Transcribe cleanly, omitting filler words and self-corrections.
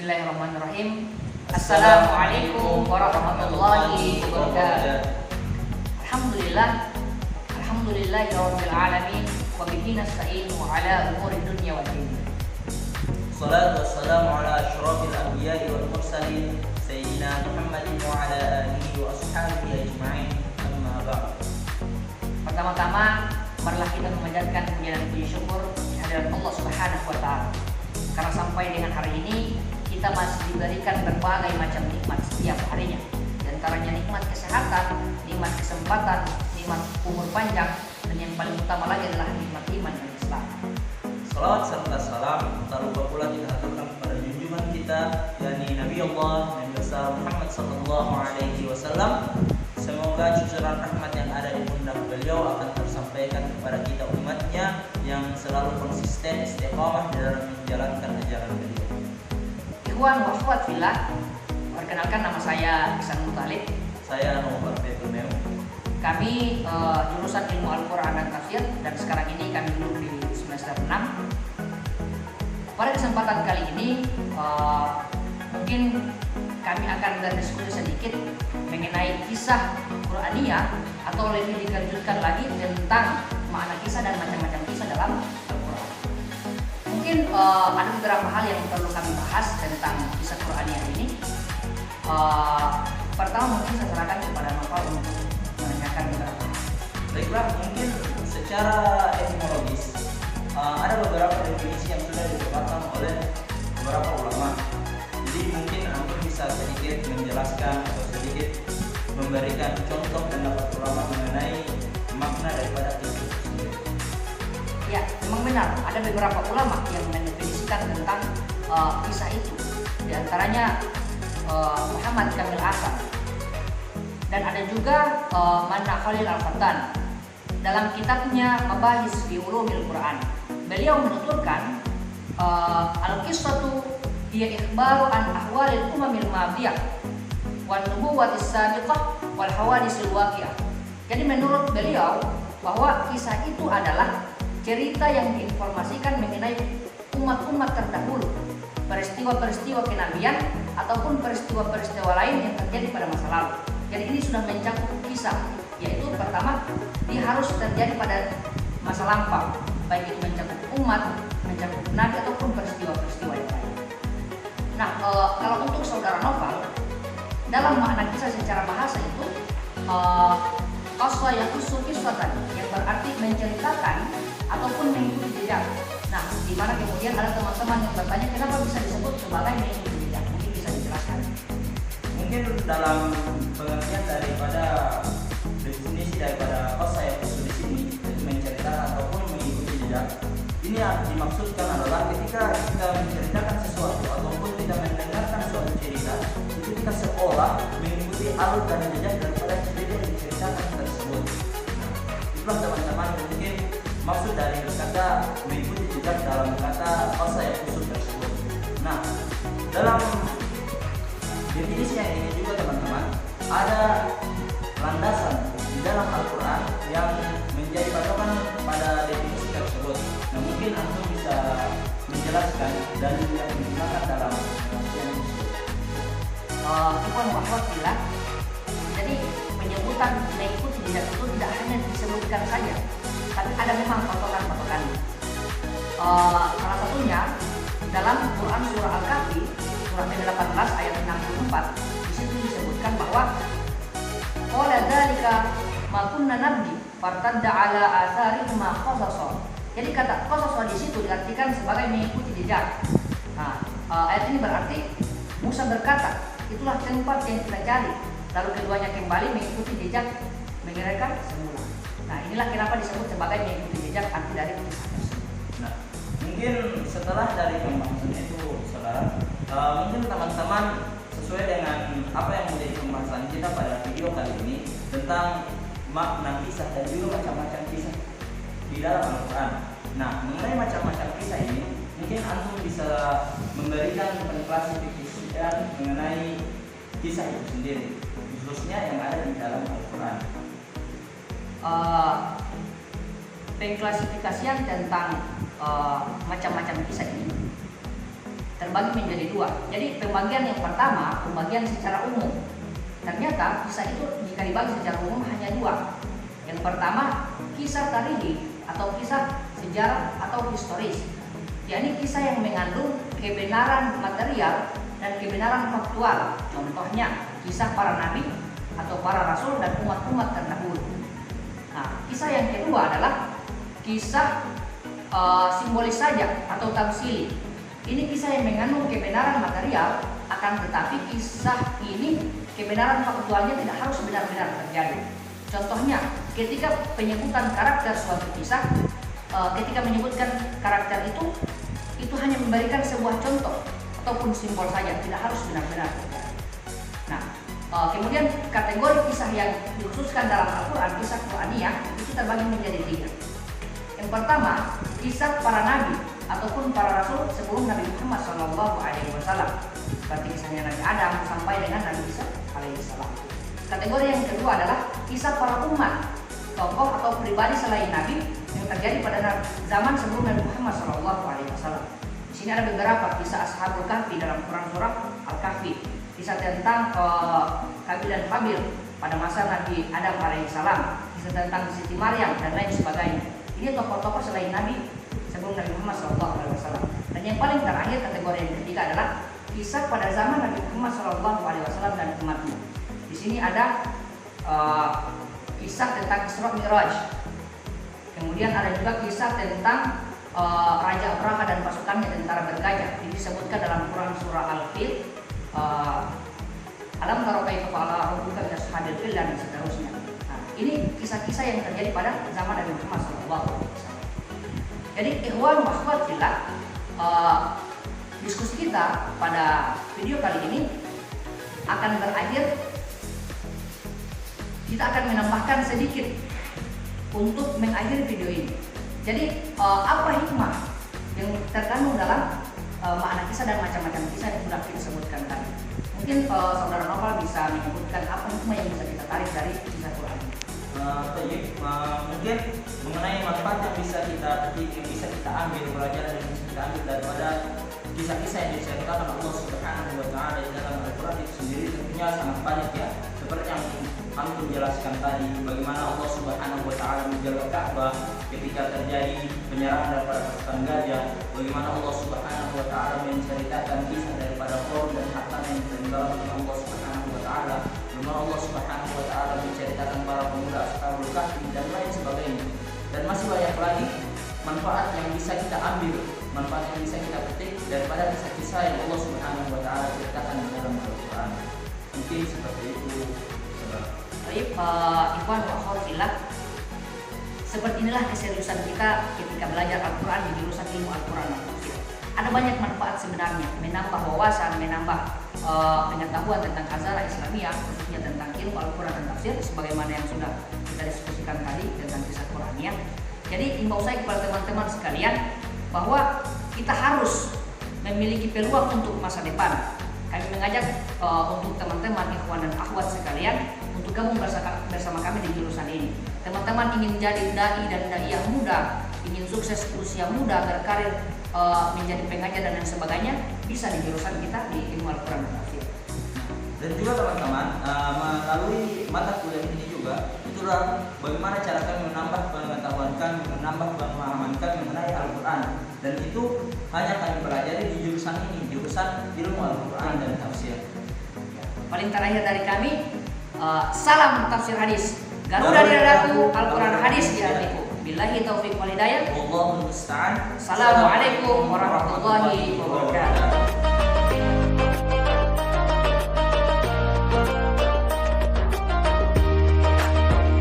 Bismillahirrahmanirrahim. Assalamualaikum warahmatullahi wabarakatuh. Alhamdulillahirabbil alamin wa bihi nasta'inu ala umuri dunya waddin. Salatu wassalamu ala asyrafil anbiya'i wal mursalin sayyidina Muhammadin wa ala alihi wa ashabihi ajma'in. Amma ba'd. Pertama-tama, marilah kita memanjatkan puji dan puji syukur kehadirat Allah Subhanahu wa taala. Karena sampai dengan hari ini kita masih diberikan berbagai macam nikmat setiap harinya. Di antaranya nikmat kesehatan, nikmat kesempatan, nikmat umur panjang, dan yang paling utama lagi adalah nikmat iman dan Islam. Salawat serta salam tak lupa pula kita aturkan kepada junjungan kita, yakni Nabi Allah Nabi besar Muhammad sallallahu alaihi wasallam. Semoga cucuran rahmat yang ada di pundak beliau akan tersampaikan kepada kita umatnya yang selalu konsisten istiqamah dalam menjalankan ajaran beliau. Ikhwan wa akhwat fillah, perkenalkan nama saya Ihsan Muttalib. Saya Muhammad Faitul. Kami jurusan Ilmu Al-Quran dan Tafsir, dan sekarang ini kami duduk di semester 6. Pada kesempatan kali ini mungkin kami akan berdiskusi sedikit mengenai kisah Qur'aniyah, atau lebih dikerucutkan lagi tentang makna kisah dan macam-macam kisah dalam Al-Quran. Mungkin ada beberapa hal yang perlu kami bahas tentang kisah Qur'aniyah ini. Pertama mungkin saya serahkan kepada Novel untuk menanyakan beberapa hal. Baiklah, mungkin secara etimologis ada beberapa definisi yang sudah dikeluarkan oleh beberapa ulama. Jadi mungkin antum bisa sedikit menjelaskan atau sedikit memberikan contoh pendapat ulama mengenai makna daripada kisah itu sendiri. Ya, memang benar ada beberapa ulama yang mendefinisikan tentang kisah itu. Di antaranya Muhammad Kamil Hasan, dan ada juga Manna Khalil Al-Fattan dalam kitabnya Mabahis fi Ulumil Quran. Beliau menuturkan al-qissatu hiya ikhbaru an ahwalil umamil madiyah wan nubuwatis sabiqah wal hawadisil waqi'ah. Jadi menurut beliau bahwa kisah itu adalah cerita yang diinformasikan mengenai umat-umat terdahulu, peristiwa-peristiwa kenabian ataupun peristiwa-peristiwa lain yang terjadi pada masa lalu. Jadi ini sudah mencakup kisah, yaitu pertama dia harus terjadi pada masa lampau, baik itu mencakup umat, mencakup nabi ataupun peristiwa-peristiwa yang lain. Nah, kalau untuk saudara Novel, dalam makna kisah secara bahasa itu qassa yaqusu qissatan, yang berarti menceritakan ataupun mengikuti jejak. Nah, di mana kemudian ada teman-teman yang bertanya kenapa bisa disebut sebagai mengikuti jejak. Mungkin bisa dijelaskan. Mungkin dalam pengertian daripada definisi daripada qassa yaqusu di sini, yaitu menceritakan ataupun mengikuti jejak. Ini yang dimaksudkan adalah ketika kita menceritakan sesuatu ataupun kita mendengarkan suatu cerita, itu kita seolah mengikuti alur dan jejak daripada cerita yang diceritakan tersebut. Itulah teman-teman mungkin maksud dari kata mengikuti jejak dalam kata qassa yaqusu tersebut. Nah, dalam definisi yang ini juga teman-teman ada landasan di dalam Al-Quran yang menjadi patokan pada definisi tersebut. Nah, mungkin antum bisa menjelaskan dalil yang digunakan dalam pengertian tersebut. Ikhwan wa akhwat fillah, jadi penyebutan mengikuti jejak itu tidak hanya disebutkan saja, tapi ada memang patokan-patokannya. Salah satunya dalam Quran surah Al-Kahfi surah ke-18 ayat 64, di situ disebutkan bahwa qala dzalika ma kunna nabdi fartadda ala atharihim ma qasasa. Jadi kata qasasa di situ diartikan sebagai mengikuti jejak. Nah, ayat ini berarti Musa berkata, itulah tempat yang kita cari. Lalu keduanya kembali mengikuti jejak mereka semula. Nah, inilah kenapa disebut sebagai mengikuti jejak arti dari kisah tersebut. Nah, mungkin setelah dari pembahasan itu, saudara, mungkin teman-teman sesuai dengan apa yang menjadi pembahasan kita pada video kali ini tentang makna kisah dan juga macam-macam kisah di dalam Al-Quran. Nah, mengenai macam-macam kisah ini, mungkin antum bisa memberikan pengklasifikasian mengenai kisah itu sendiri, khususnya yang ada di dalam Al-Quran. Pengklasifikasian tentang macam-macam kisah ini terbagi menjadi dua. Jadi pembagian yang pertama, pembagian secara umum. Ternyata kisah itu jika dibagi secara umum hanya dua. Yang pertama, kisah tarihi atau kisah sejarah atau historis, yakni kisah yang mengandung kebenaran material dan kebenaran faktual. Contohnya kisah para nabi atau para rasul dan umat-umat terdahulu. Nah, kisah yang kedua adalah kisah simbolis saja atau tamsili. Ini kisah yang mengandung kebenaran material, akan tetapi kisah ini kebenaran faktualnya tidak harus benar-benar terjadi. Contohnya, ketika penyebutan karakter suatu kisah, ketika menyebutkan karakter itu hanya memberikan sebuah contoh ataupun simbol saja, tidak harus benar-benar terjadi. Nah, kemudian kategori kisah yang dikhususkan dalam Al-Quran, kisah Qur'aniyah, itu terbagi menjadi tiga. Yang pertama, kisah para nabi ataupun para rasul sebelum Nabi Muhammad SAW. Seperti kisahnya Nabi Adam sampai dengan Nabi Isa alaihissalam. Kategori yang kedua adalah kisah para umat, tokoh atau pribadi selain Nabi yang terjadi pada zaman sebelum Nabi Muhammad SAW. Di sini ada beberapa kisah Ashabul Kahfi dalam Quran surah Al-Kahfi, kisah tentang Qabil dan Habil pada masa Nabi Adam alaihissalam, kisah tentang Siti Maryam dan lain sebagainya. Ini tokoh-tokoh selain Nabi sebelum Nabi Muhammad SAW. Dan yang paling terakhir, kategori yang ketiga adalah kisah pada zaman Nabi Muhammad SAW dan umatnya. Di sini ada kisah tentang Isra Mi'raj. Kemudian ada juga kisah tentang Raja Abraha dan pasukannya tentara bergajah. Ini disebutkan dalam Quran surah Al-Fil. Alam tara kaifa fa'ala rabbuka bi ashabil fil dan seterusnya. Nah, ini kisah-kisah yang terjadi pada zaman Nabi Muhammad SAW. Jadi ikhwan wa akhwat fillah, diskusi kita pada video kali ini akan berakhir. Kita akan menambahkan sedikit untuk mengakhiri video ini. Jadi apa hikmah yang terkandung dalam makna kisah dan macam-macam kisah yang sudah kita sebutkan tadi. Mungkin saudara Noval bisa menyebutkan apa hikmah yang bisa kita tarik dari kisah Quran ini. Mungkin mengenai manfaat yang bisa kita petik, yang bisa kita ambil pelajaran yang bisa kita ambil daripada kisah-kisah yang diceritakan Allah Subhanahu wa Ta'ala di dalam Al-Quran itu sendiri tentunya sangat banyak ya. Seperti yang kami menjelaskan tadi, bagaimana Allah Subhanahu wa Ta'ala menjaga Ka'bah ketika terjadi penyerangan daripada pasukan gajah, bagaimana Allah Subhanahu wa Ta'ala menceritakan kisah daripada Qarun dan harta yang ditenggelamkan oleh Allah Subhanahu wa Ta'ala, bagaimana Allah Subhanahu wa Ta'ala menceritakan para pemuda Ashabul Kahfi dan lain sebagainya. Dan masih banyak lagi manfaat yang bisa kita ambil, manfaat yang bisa kita petik daripada kisah-kisah yang Allah Subhanahu wa Ta'ala ceritakan di dalam Al-Quran. Mungkin seperti itu. Baik, ikhwan wa akhwat fillah, seperti inilah keseriusan kita ketika belajar Al-Quran di jurusan ilmu Al-Quran dan tafsir. Ada banyak manfaat sebenarnya, menambah wawasan, menambah pengetahuan tentang azalah Islamiyah, khususnya tentang ilmu Al-Quran dan tafsir, sebagaimana yang sudah kita diskusikan tadi tentang kisah Quraniyah. Jadi imbau saya kepada teman-teman sekalian bahwa kita harus memiliki peluang untuk masa depan. Kami mengajak untuk teman-teman ikhwan dan akhwat sekalian untuk gabung bersama kami di jurusan ini. Teman-teman ingin jadi dai dan daiyah muda, ingin sukses usia muda, berkarir menjadi pengajar dan lain sebagainya, bisa di jurusan kita di ilmu Al-Quran dan tafsir. Dan juga teman-teman, melalui mata kuliah ini juga itulah bagaimana cara kami menambah pengetahuan kami, menambah pemahaman kami mengenai Al-Quran. Dan itu hanya kami pelajari di jurusan ini, jurusan ilmu Al-Quran dan tafsir. Paling terakhir dari kami, salam tafsir hadis. Garuda di dadaku, Al-Quran hadis di hatiku. Billahi taufiq wal hidayah. Wallahul musta'an. Assalamualaikum warahmatullahi wabarakatuh.